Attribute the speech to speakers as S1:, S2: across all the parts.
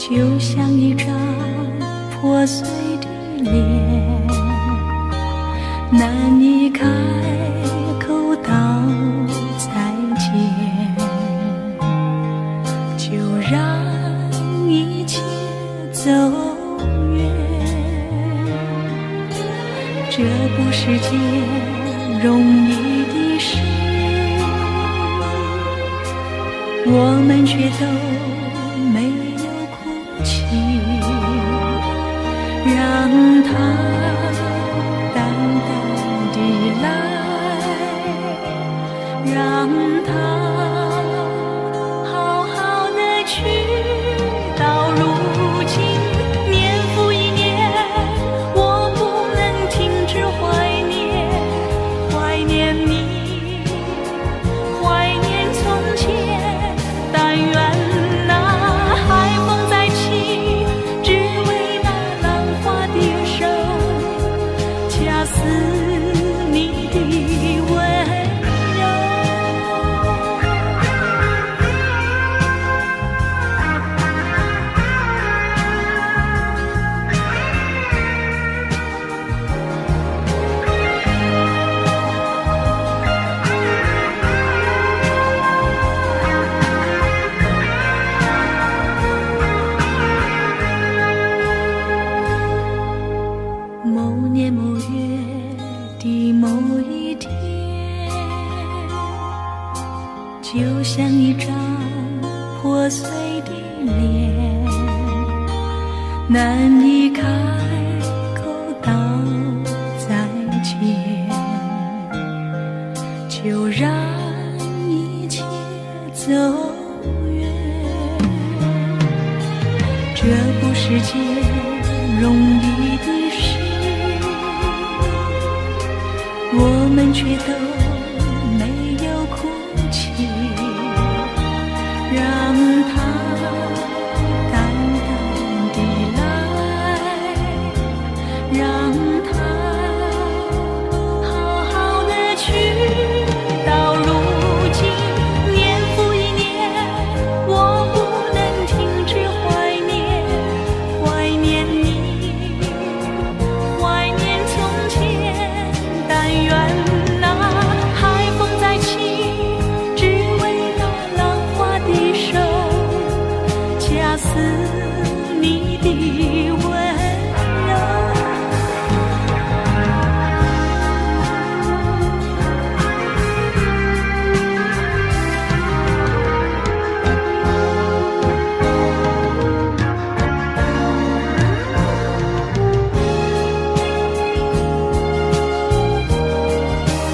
S1: 就像一张破碎的脸，难以开口道再见，就让一切走远。这不是件容易的事，我们却都没有哭泣，让它淡淡地来，让它好好的去。到如今年复一年，我不能停止怀念，怀念你，怀念从前。但愿那海风再起，只为那浪花的手，恰似你的温柔。某年某月的某一天，就像一张破碎的脸，难以开口道再见，就让一切走远。这不是件容易的事，我们却都没有哭泣，让它淡淡地来，让它好好的去。到如今年复一年，我不能停止怀念，怀念你，怀念从前。但愿那海风再起，只为那浪花的手，恰似你的温柔。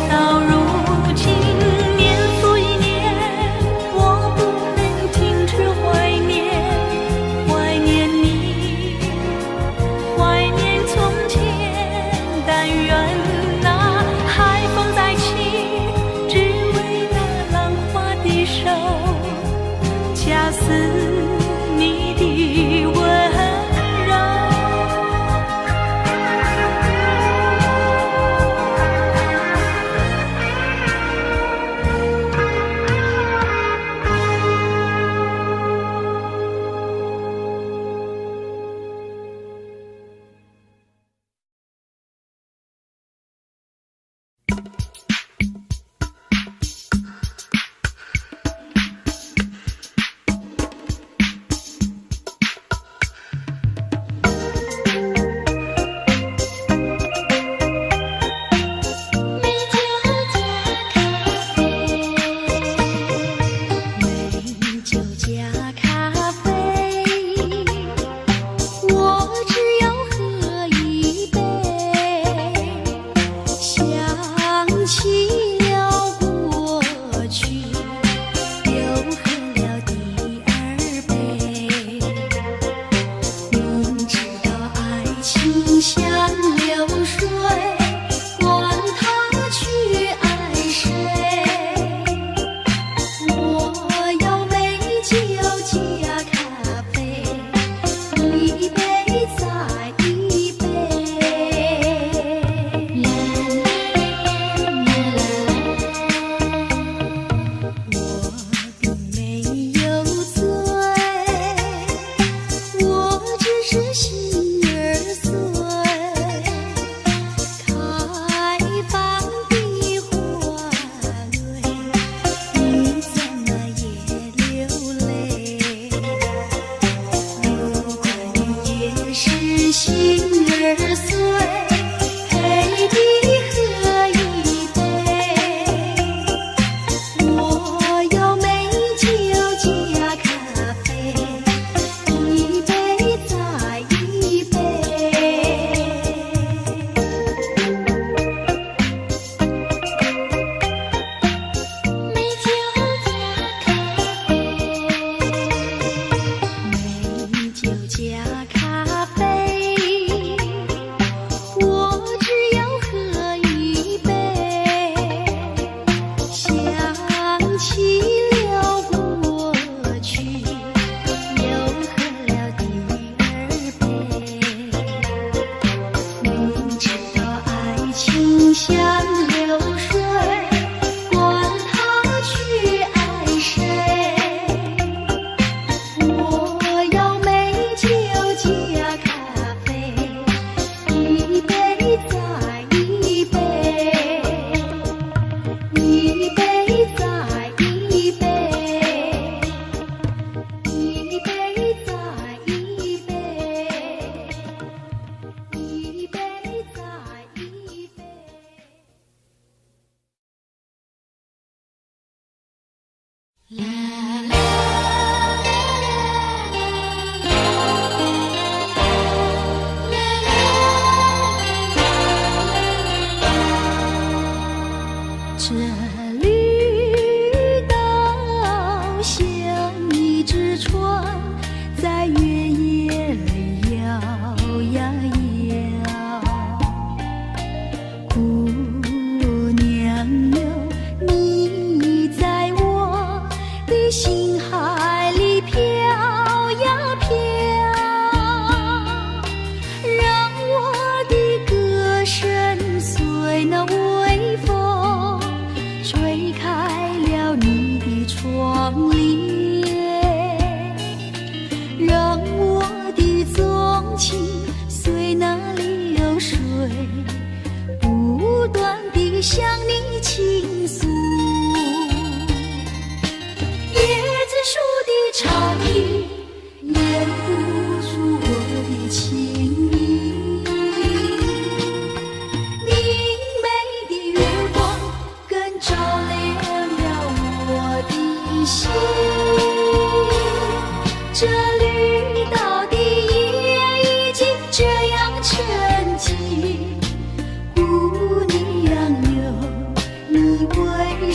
S1: 到如今年复一年，我不能停止怀念，怀念你，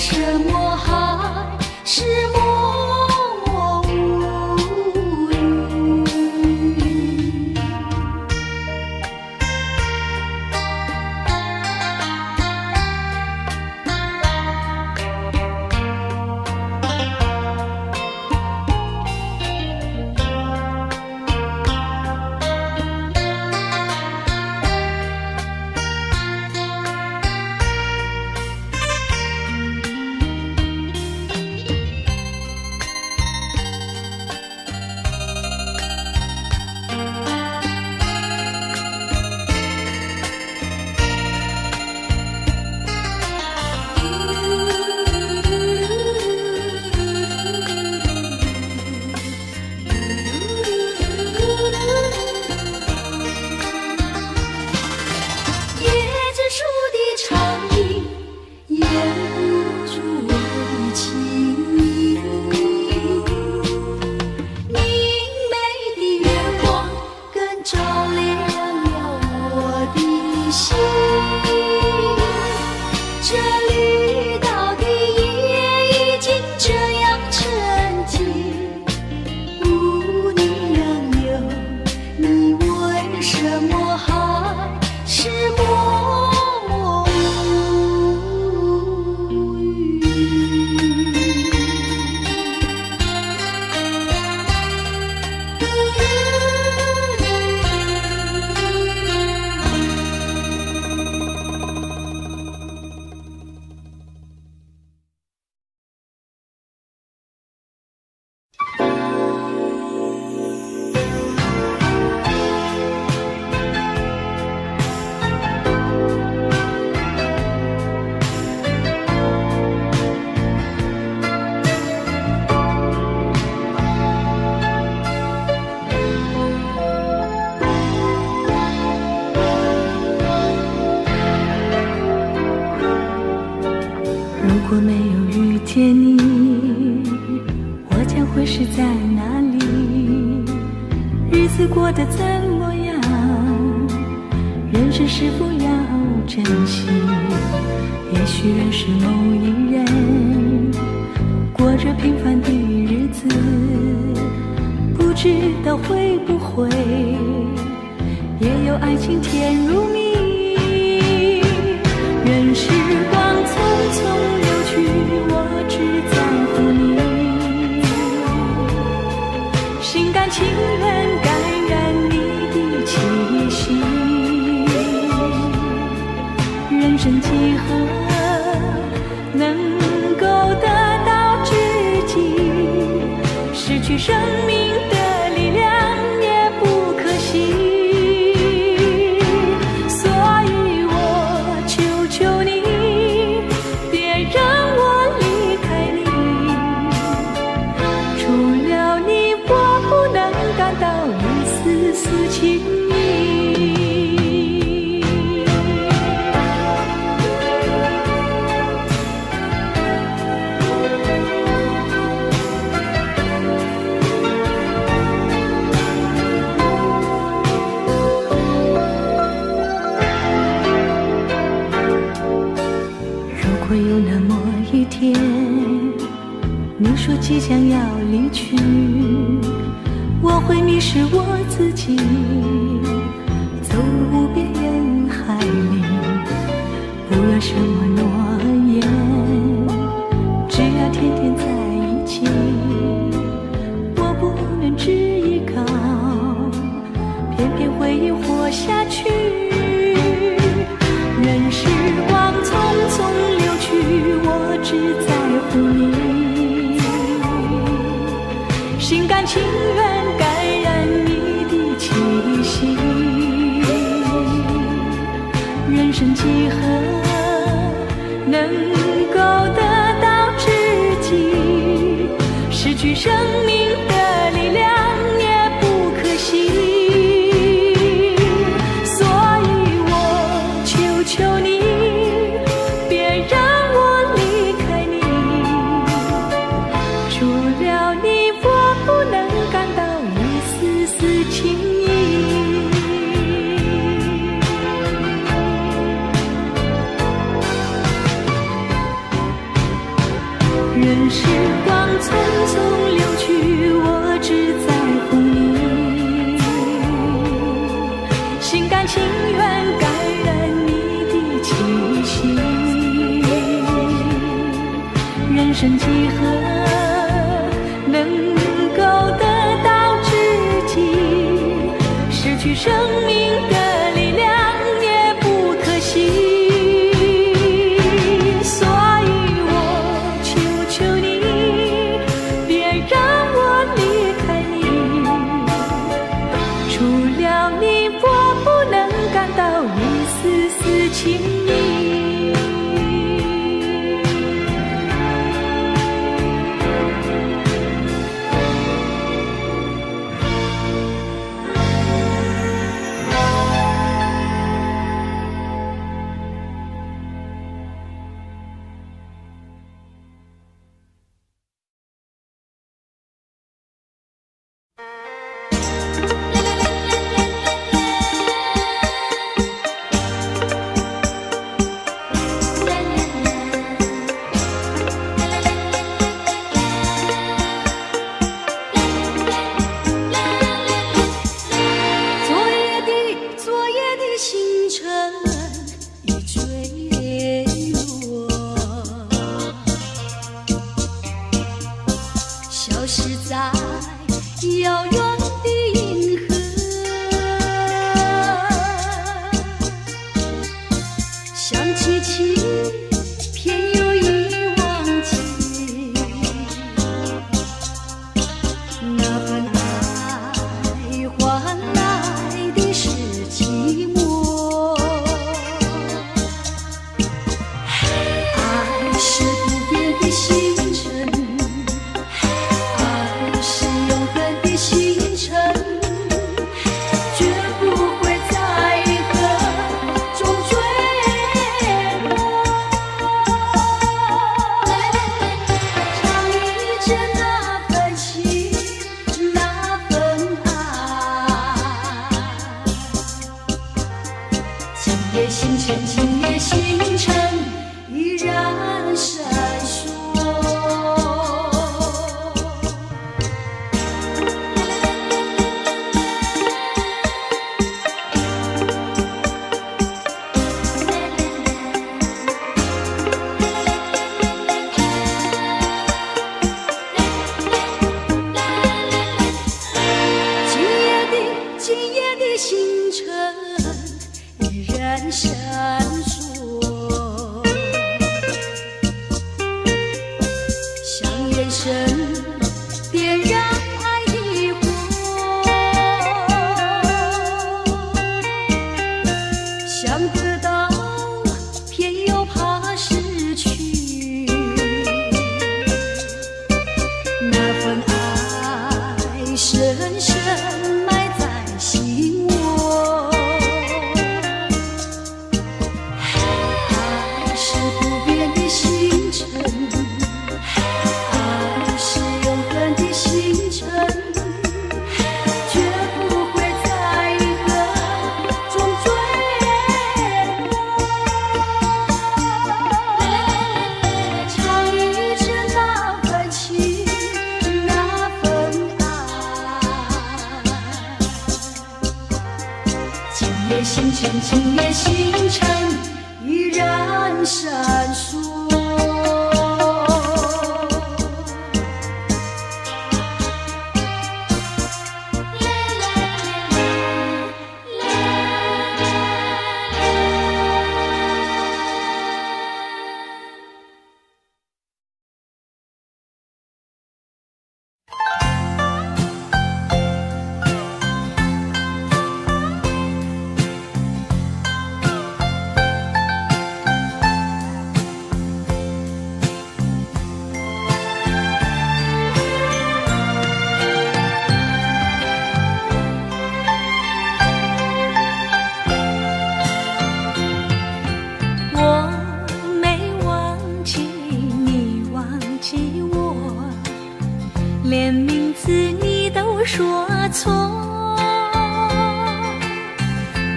S1: 什么还是默默无语？
S2: 如果没有遇见你，我将会是在哪里？日子过得怎么样？人生是否要珍惜？也许认识某一人，过着平凡的日子，不知道会不会也有爱情甜如蜜。任时光匆匆流去，我只在乎你，心甘情愿感染你的气息。人生几何能够得到知己？失去生命的力量也不可惜。会有那么一天，你说即将要离去，我会迷失我自己，走入无边人海里。不要什么诺言，只要天天在一起。我不能只依靠，偏偏回忆活下去。任时光匆匆流去，我只在乎你，心甘情愿感染你的气息。人生几何能够得到知己？失去生命的力量也不可惜。生几何能够得到知己？失去生命的力量也不可惜。所以我求求你，别让我离开你。除了你，我不能感到一丝丝情意。
S3: 今夜星辰依然闪烁。
S2: 连名字你都说错，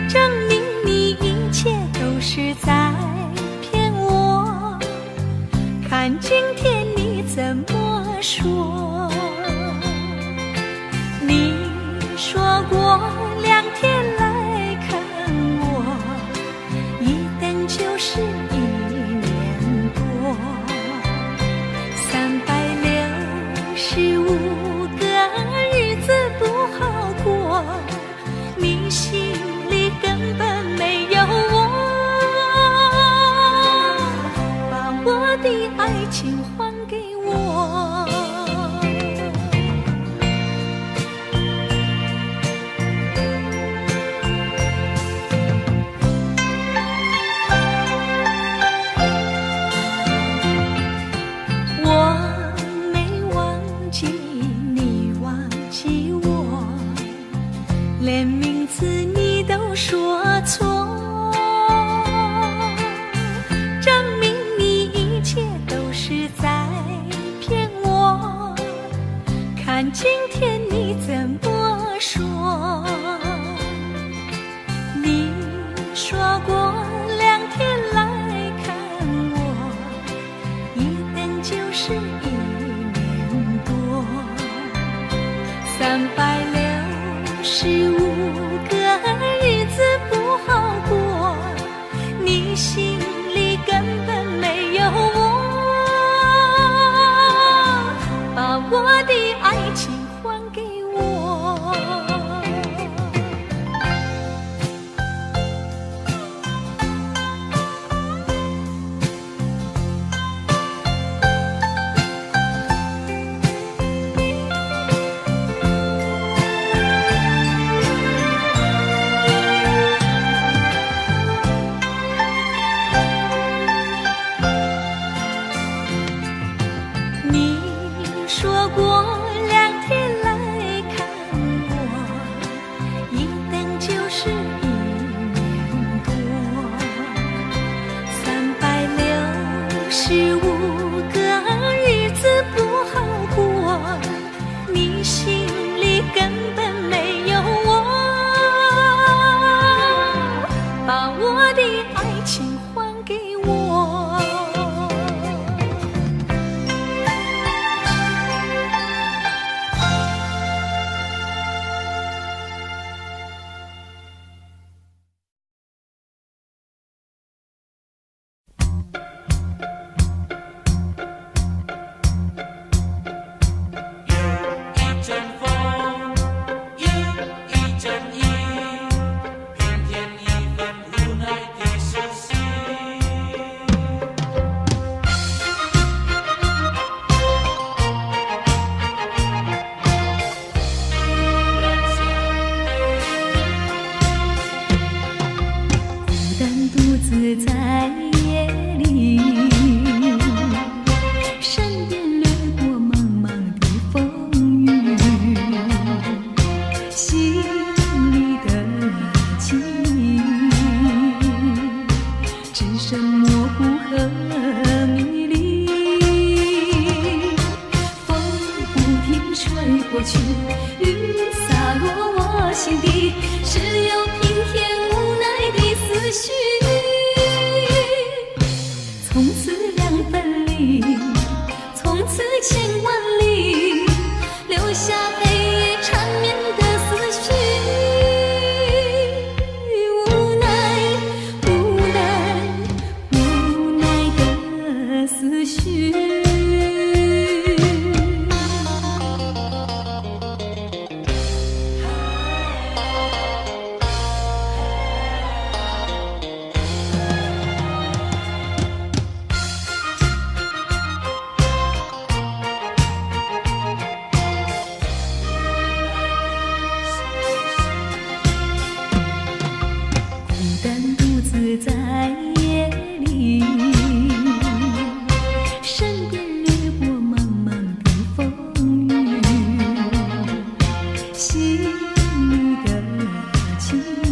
S2: 证明你一切都是在骗我。看今天你怎么说？你说过2天来看我，一等就是1年多。3连名字你都说错，证明你一切都是在骗我。看今天你怎么说？你说过2天来看我，一等就是1年多，365个日子不好过，你心里根本没有我，把我的爱情还给我。你说过2天来看我，一等就是1年多，365个日子不好过，你心里根本没有我，把我的爱情还给我。在夜里，身边掠过茫茫的风雨，心里的记忆只剩模糊和迷离。风不停吹过去，雨洒落我心底，只有平添无奈的思绪。从此2分离，从此千万里，留下黑夜缠绵的思绪。无奈，无奈，无奈的思绪。在夜里，身边掠过茫茫的风雨，心里的记忆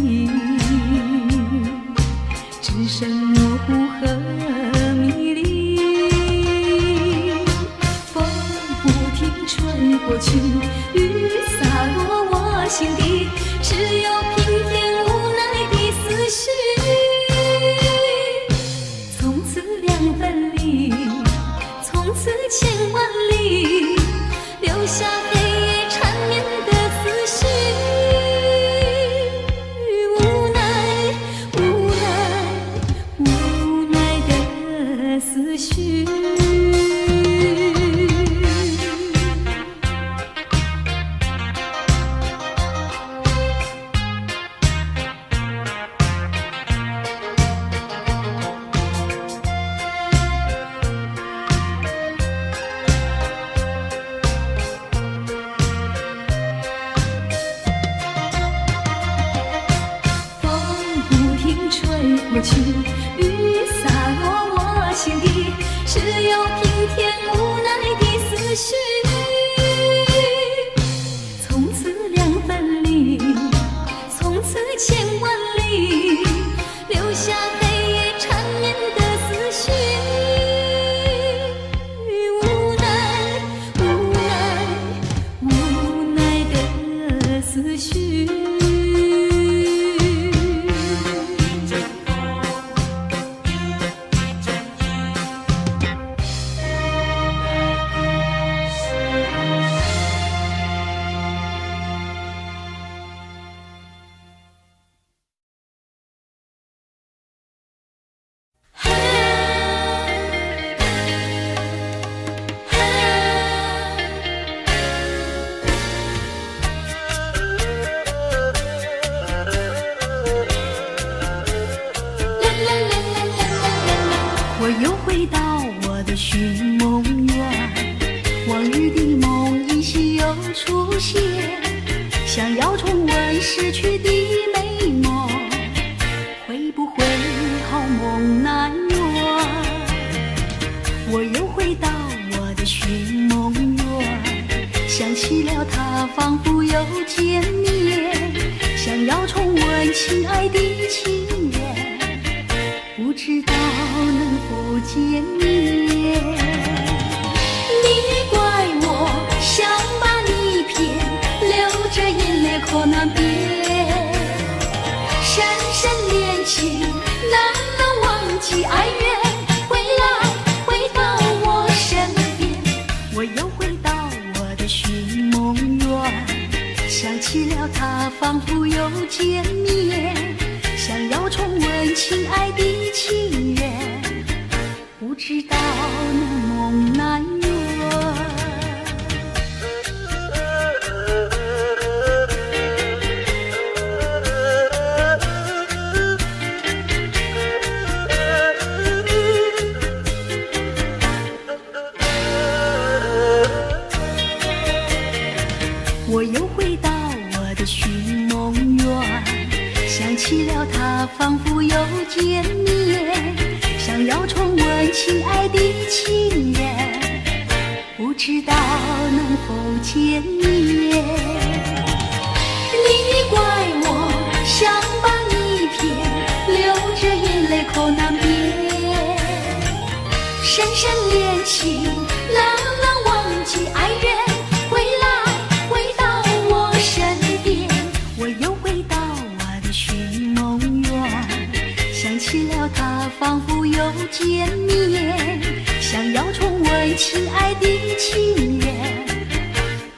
S2: 只剩模糊和迷离。风不停吹过去，雨洒落我心底，只有平添无奈的思绪。2分离，从此千万里，留下黑夜缠绵的思绪。无奈，无奈，无奈的思绪。吹过去，雨洒落我心底，只有平添无奈的思绪。从此2分离，寻梦园，往日的梦依稀又出现，想要重温逝去的美梦，会不会好梦难圆？我又回到我的寻梦园，想起了他，仿佛又见面，想要重温亲爱的情缘，不知道能否见面。你怪我想把你骗，流着眼泪可难辨，深深恋情难能忘记爱缘，回到我身边。我又回到我的寻梦园，想起了他，仿佛又见面，想要重温亲爱的情缘，不知道能梦难圆。我又回到我的寻梦园，想起了他，仿佛又见面，想要重温亲爱的情缘，不知道能否见面。你怪我想把你骗，流着眼泪口难辨，深深恋情难能忘记爱缘，回到我身边。我又回到我的寻梦园，想起了他，仿佛又见面，想要重温亲爱的情缘，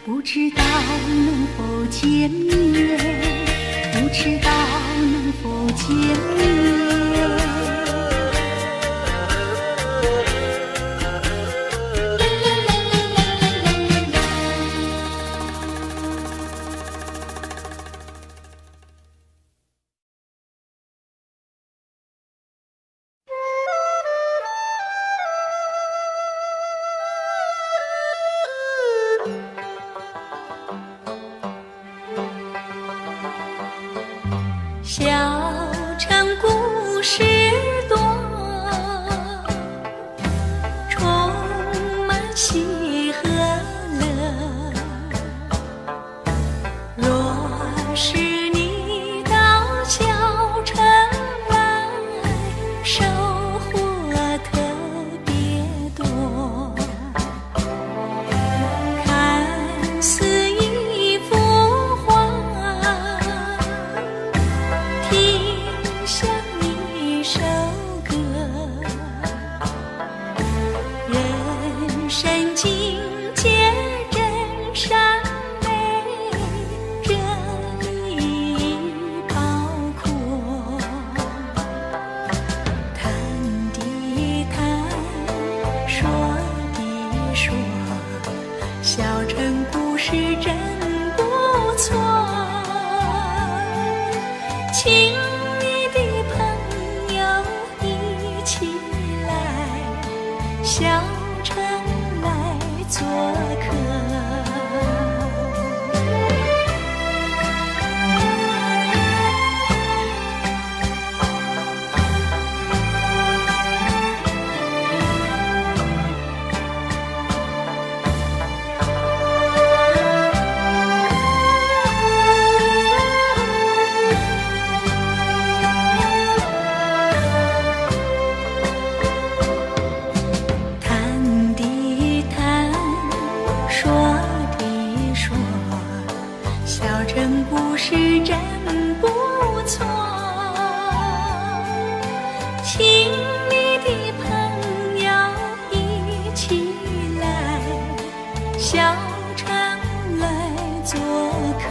S2: 不知道能否见面，不知道能否见面。小城故事多，充满喜和乐。若是你到小城来，收获特别多。看似一幅画，听像一首歌，人生境界真善美，这里包括。谈的谈，说的说，小城故事真不错。请你的朋友一起来小城来做客。谈的谈，说的说，小城故事真不错。请你的朋友一起来小城来做客。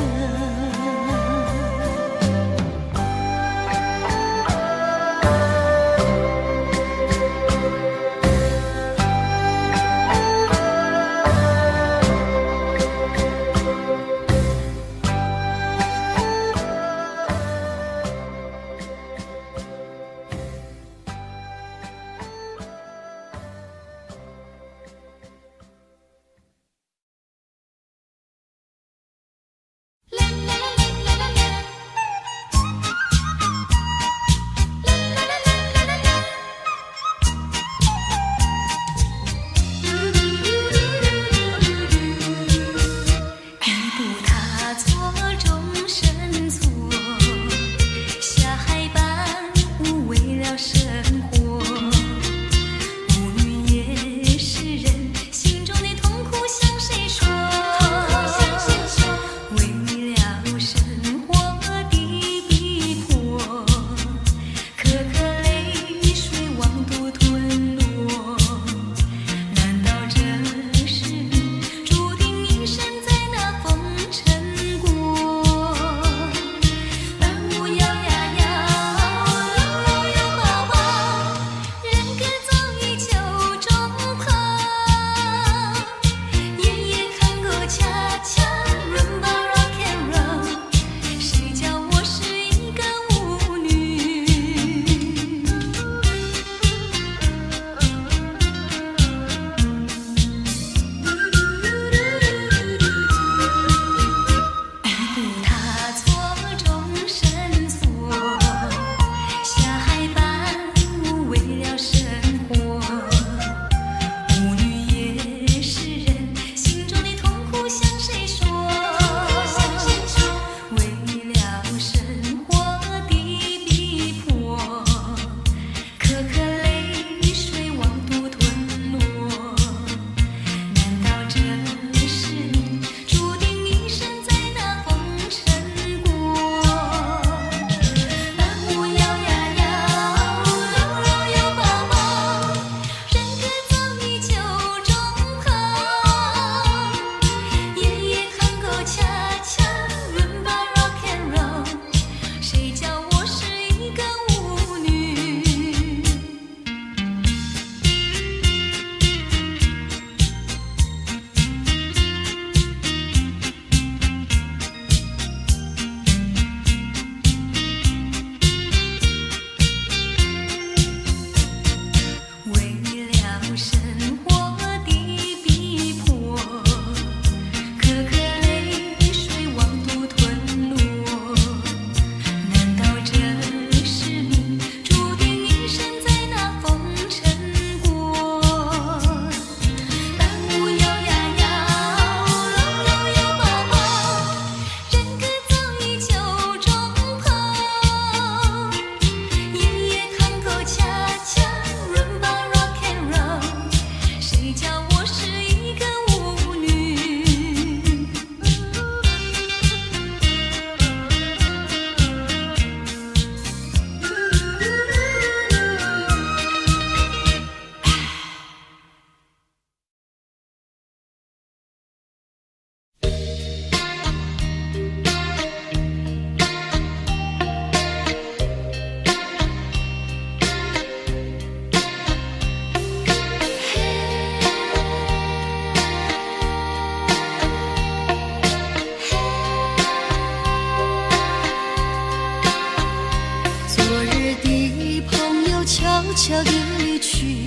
S3: 悄地离去，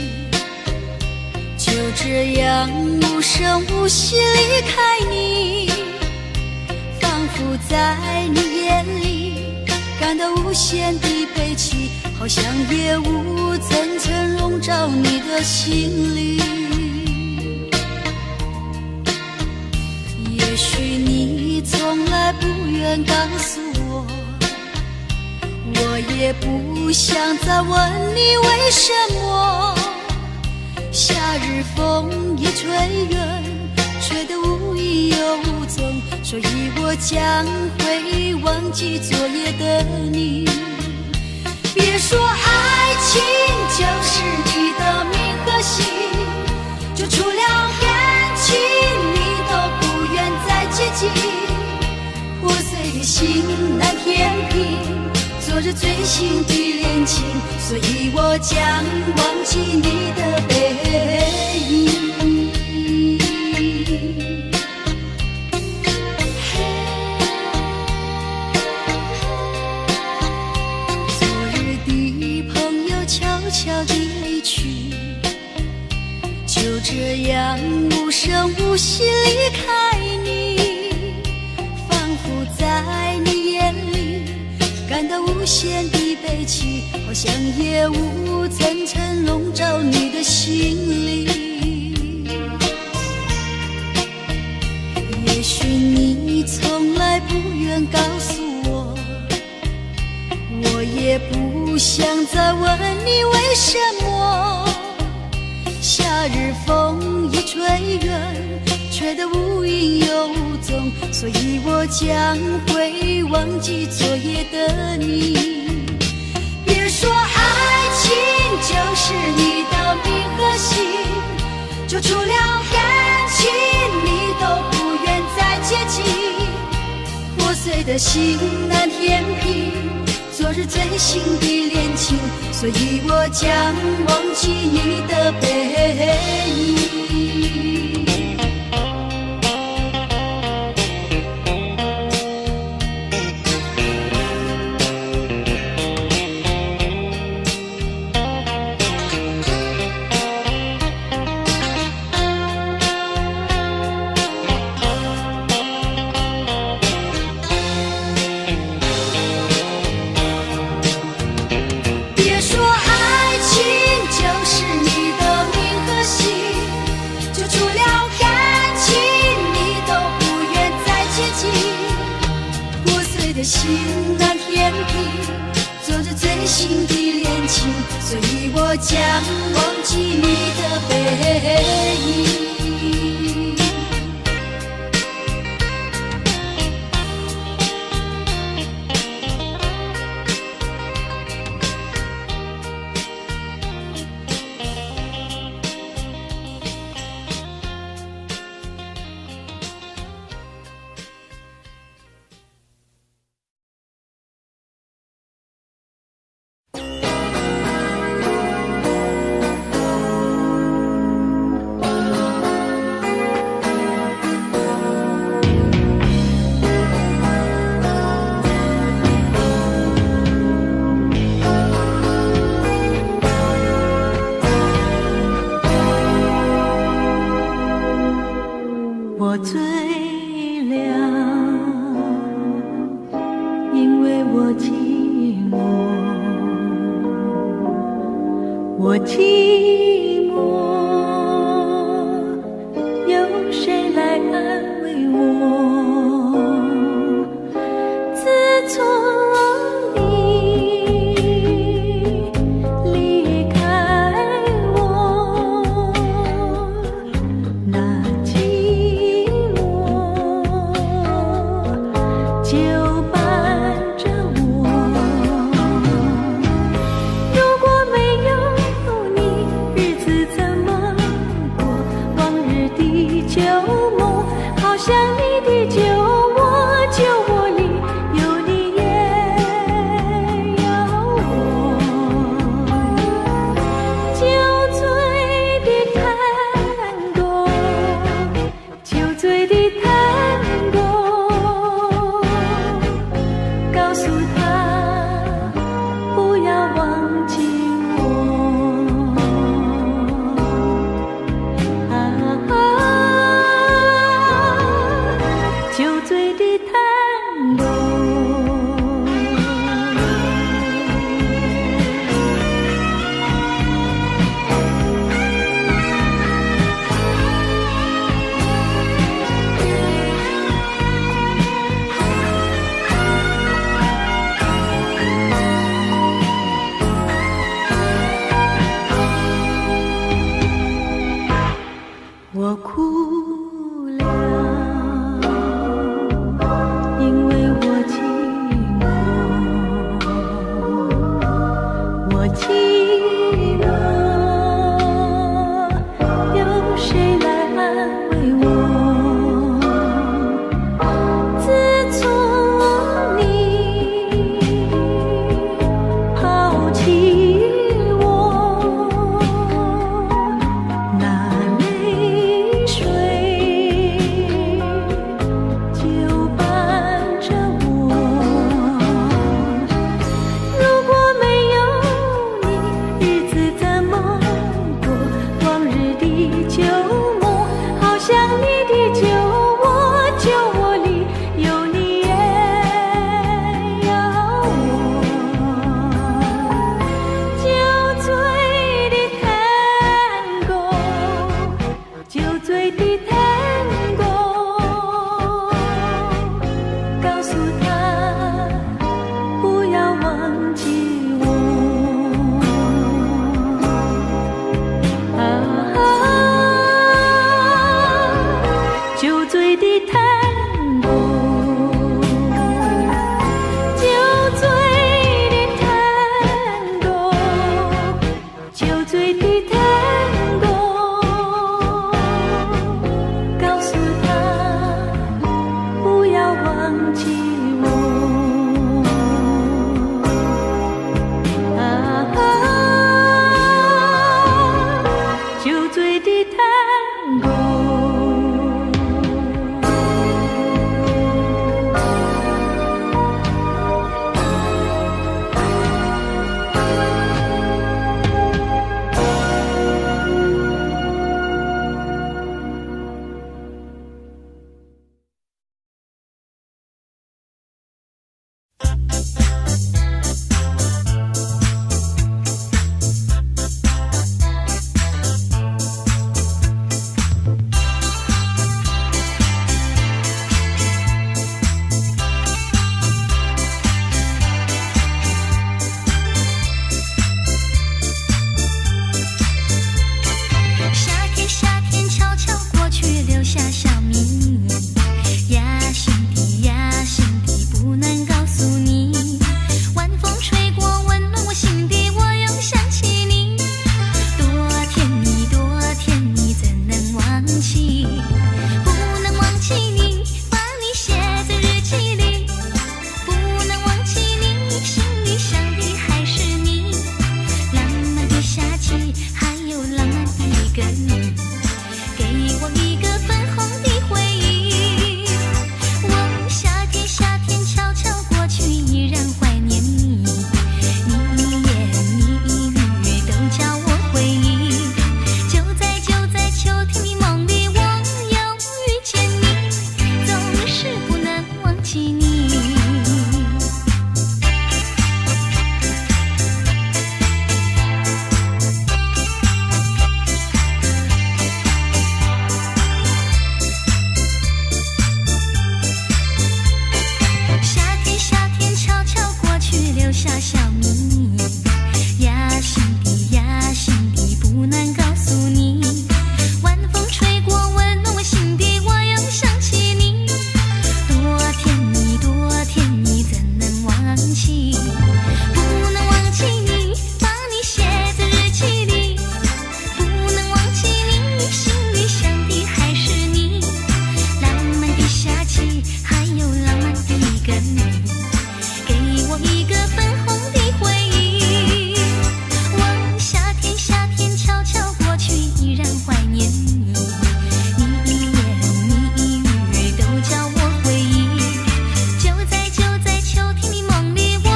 S3: 就这样无声无息离开你，仿佛在你眼里感到无限的悲戚，好像夜雾层层笼罩你的心里。也许你从来不愿告诉我，我也不想再问你为什么。夏日风一吹远，吹得无影又无踪，所以我将会忘记昨夜的你。别说爱情就是你的名和姓，就除了感情你都不愿再接近，破碎的心难填平昨日最新的恋情，所以我将忘记你的背影。昨日的朋友悄悄地离去，就这样无声无息离开你，仿佛在你眼里感到无限的悲戚，好像夜雾层层笼罩你的心里。也许你从来不愿告诉我，我也不想再问你为什么。夏日风一吹远，吹得无影又无踪，所以我将会忘记昨夜的你。别说爱情就是你的名和姓，就除了感情你都不愿再接近，破碎的心难填平昨日最新的恋情，所以我将忘记你的背影。心难填平昨日最新的恋情，所以我将忘记你的背影。
S2: 我醉了，因为我寂寞，我寂寞，有谁来安慰我？自从你离开我，那就伴着我。如果没有你，日子怎么过？往日的旧梦，好像你的
S1: 一个粉红的回忆。望夏天，夏天悄悄过去，依然怀念你。你一言你一语都叫我回忆。就在秋天的梦里，我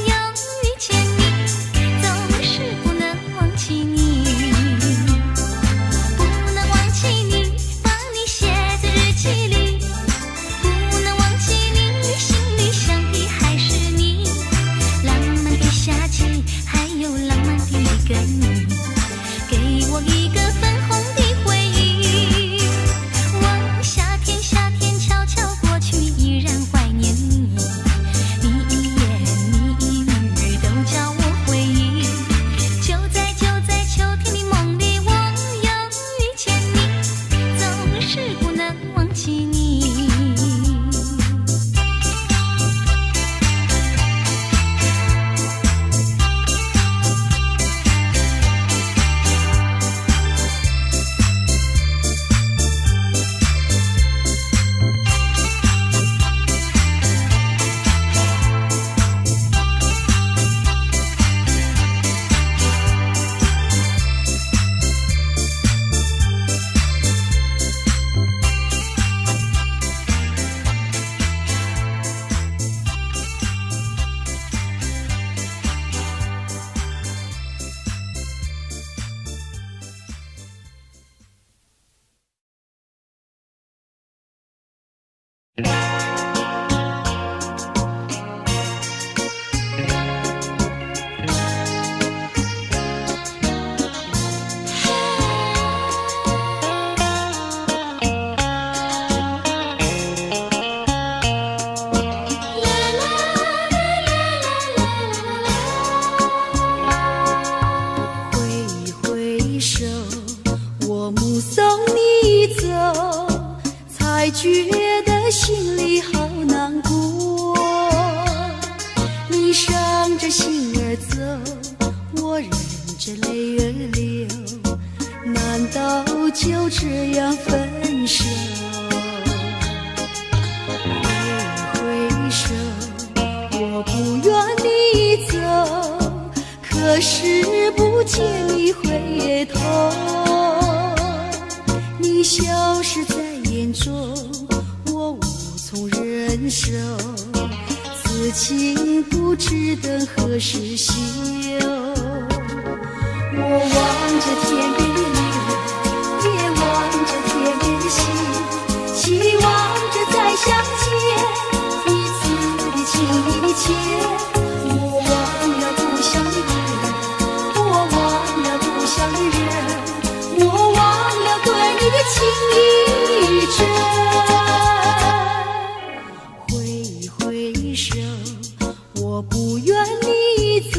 S1: 又遇见你，总是不能忘记你，不能忘记你，把你写在日记里，不能忘记你，心里想的还是你。浪漫的夏季，还有浪漫的一个你，给我一个粉红的回忆。望夏天，夏天悄悄过去，依然怀念你。你一言你一语都叫我回忆。就在秋天的梦里，我又遇见你，总是不能忘记你。
S3: 挥手，我目送你走，才觉得心里好难过。你伤着心儿走，我忍着泪儿流，难道就这样分手？挥手，我不愿你走，可是不见你回头。你消失在眼中，我无从忍受，此情不知等何时休。我望着天边的月，也望着天边的星，期望着再相见，彼此的情意切。我忘了故乡的歌，我忘了故乡的人，我忘了对你的情意真。挥手，我不愿你走，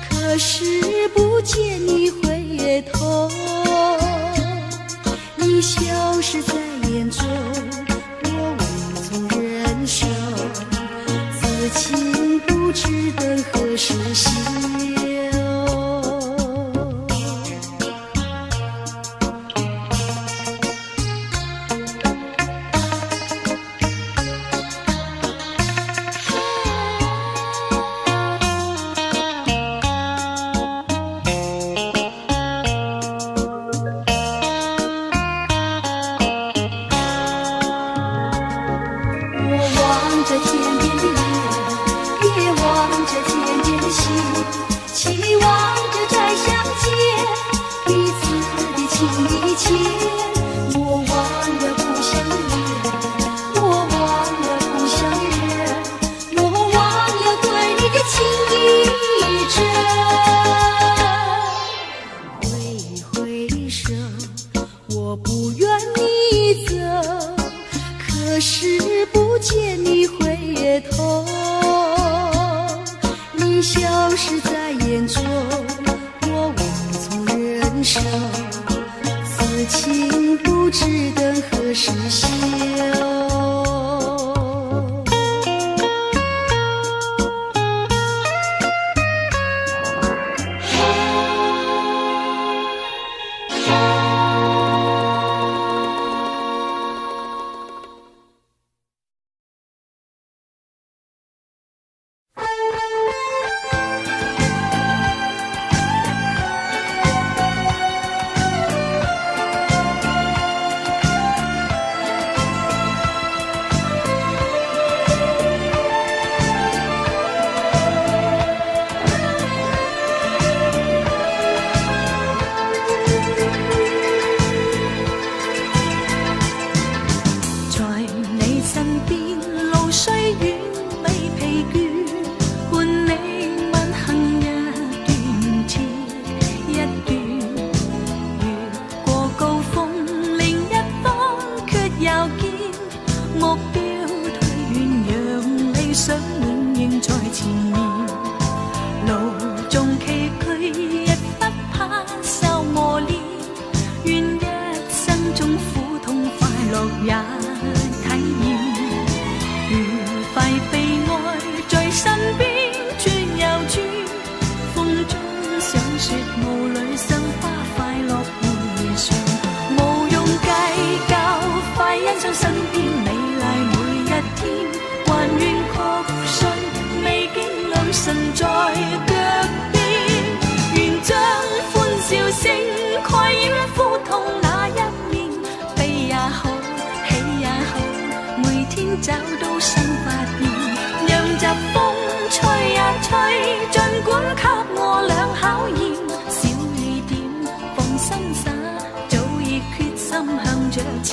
S3: 可是不见你回头。你消失在眼中，我无从忍受，此情不知等何时休。
S2: 催，尽管给我俩考验，小雨点，放心洒，早已决心向着前。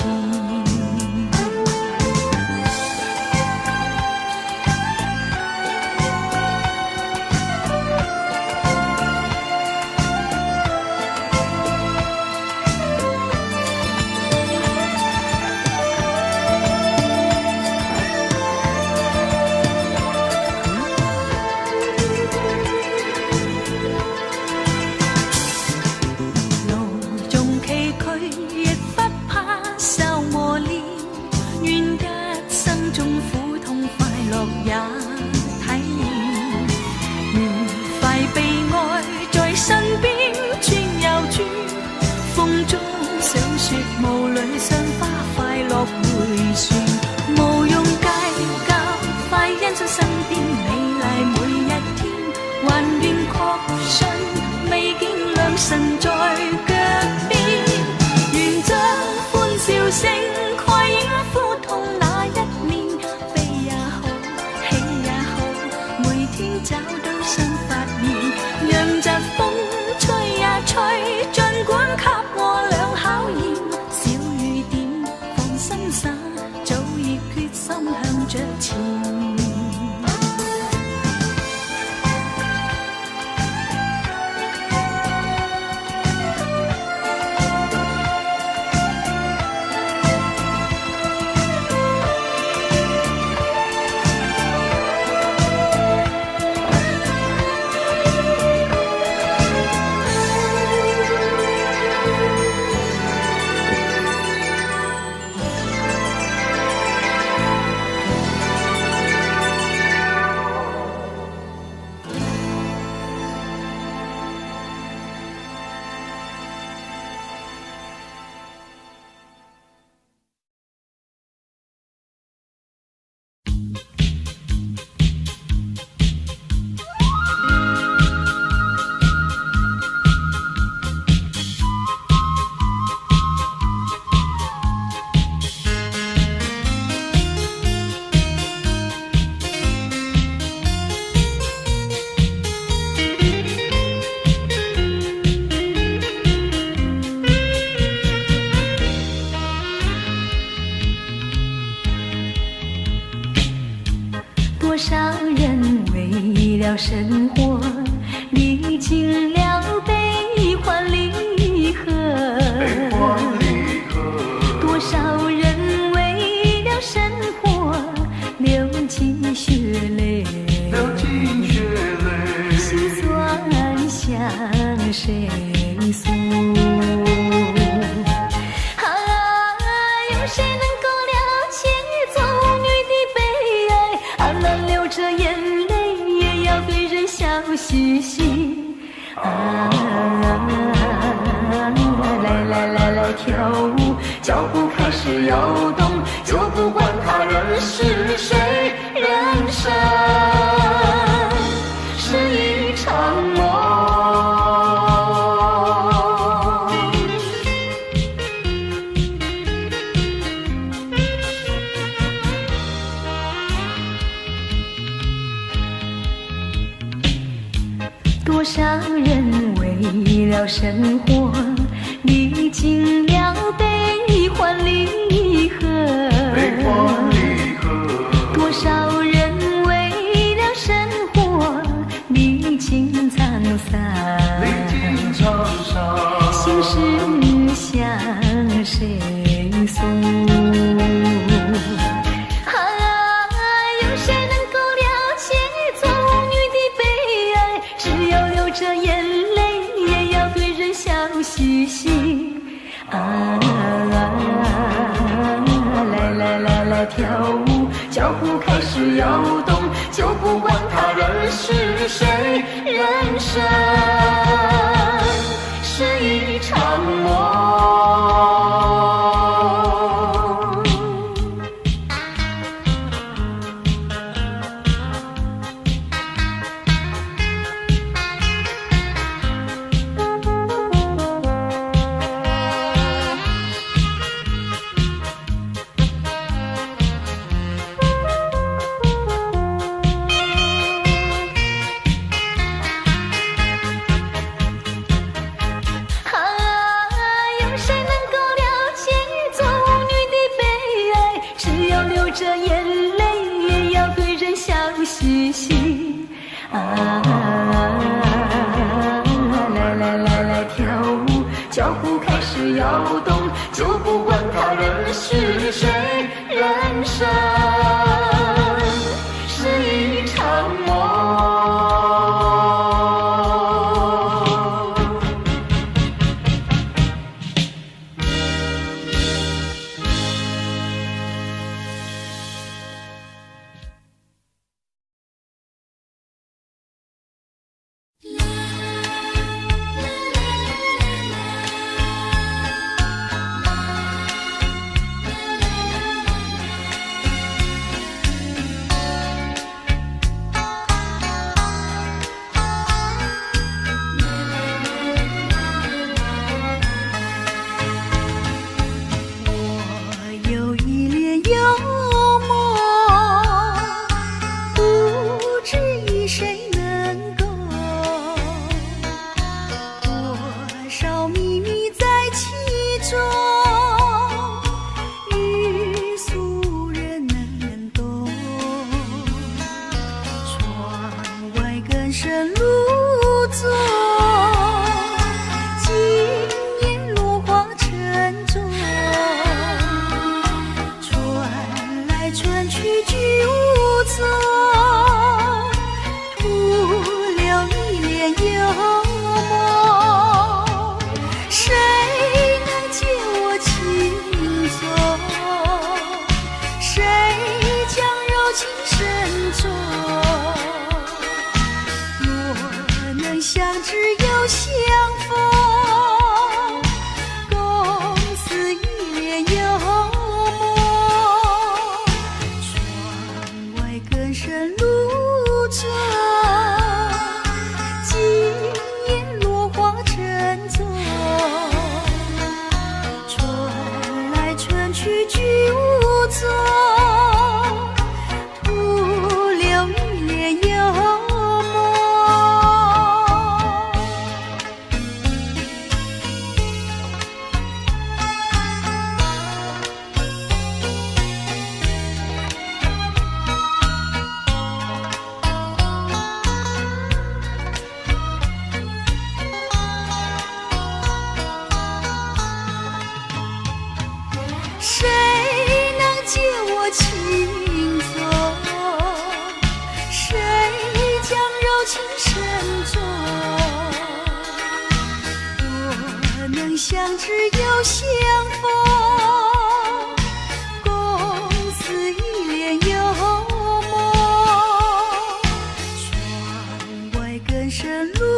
S2: 也體驗，愉快被愛在身邊轉又轉，風中想說霧裏賞花快樂迴旋，無用計較，快欣賞身邊美麗每一天，還願確信未見良辰在腳邊，願將歡笑聲蓋掩苦痛那一面。找到新發現，讓疾風吹呀吹，盡管給我倆考驗。小雨點，放心灑，早已決心向着前。多少人为了生活历经了悲欢离合，多少人为了生活流尽血泪，心酸向谁诉？有谁能够了解做女的悲哀？难流着眼泪也要对人笑嘻嘻。来来来来跳舞，脚步开始摇动，就不管他人是谁，人生是一场梦。多少人为了生活历经了悲欢离合，多少人为了生活历经沧桑，心事向谁诉？有谁能够了解做女的悲哀？只要流着眼泪也要对人笑嘻嘻。来来来来跳舞，脚步开始摇动，就不管他人是谁，人生是一场梦。来来来来跳舞，脚步开始摇动，就不管他人是谁，人生是一场梦。
S3: 相知又相逢，共思一帘幽梦，窗外更深路。